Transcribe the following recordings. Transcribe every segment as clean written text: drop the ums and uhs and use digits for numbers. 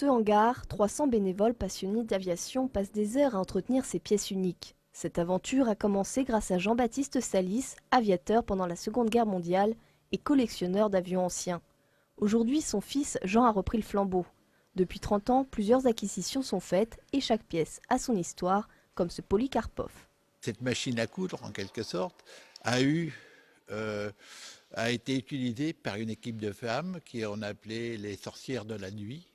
Ce hangar, 300 bénévoles passionnés d'aviation passent des heures à entretenir ces pièces uniques. Cette aventure a commencé grâce à Jean-Baptiste Salis, aviateur pendant la Seconde Guerre mondiale et collectionneur d'avions anciens. Aujourd'hui, son fils Jean a repris le flambeau. Depuis 30 ans, plusieurs acquisitions sont faites et chaque pièce a son histoire, comme ce Polikarpov. Cette machine à coudre, en quelque sorte, euh, a été utilisée par une équipe de femmes qu'on appelait les sorcières de la nuit,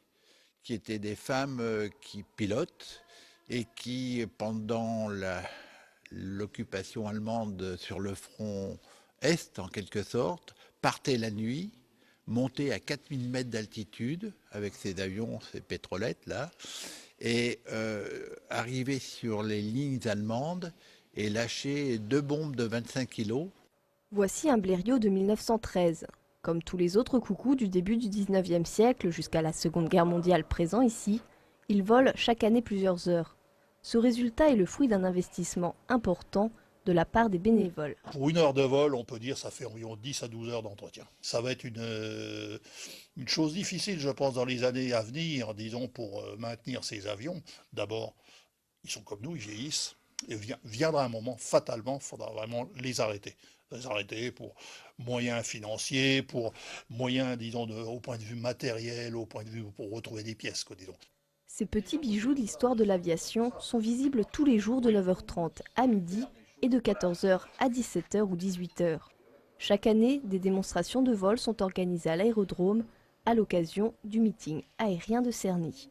qui étaient des femmes qui pilotent et qui, pendant l'occupation allemande sur le front Est, en quelque sorte, partaient la nuit, montaient à 4000 mètres d'altitude avec ces avions, ces pétrolettes là, et arrivaient sur les lignes allemandes et lâchaient 2 bombes de 25 kilos. Voici un Blériot de 1913. Comme tous les autres coucous du début du 19e siècle jusqu'à la Seconde Guerre mondiale présent ici, ils volent chaque année plusieurs heures. Ce résultat est le fruit d'un investissement important de la part des bénévoles. Pour 1 heure de vol, on peut dire que ça fait environ 10 à 12 heures d'entretien. Ça va être une chose difficile, je pense, dans les années à venir, disons, pour maintenir ces avions. D'abord, ils sont comme nous, ils vieillissent. Et viendra un moment, fatalement, il faudra vraiment les arrêter. Les arrêter pour moyens financiers, pour moyens, disons, au point de vue matériel, au point de vue pour retrouver des pièces, quoi, disons. Ces petits bijoux de l'histoire de l'aviation sont visibles tous les jours de 9h30 à midi et de 14h à 17h ou 18h. Chaque année, des démonstrations de vol sont organisées à l'aérodrome à l'occasion du meeting aérien de Cerny.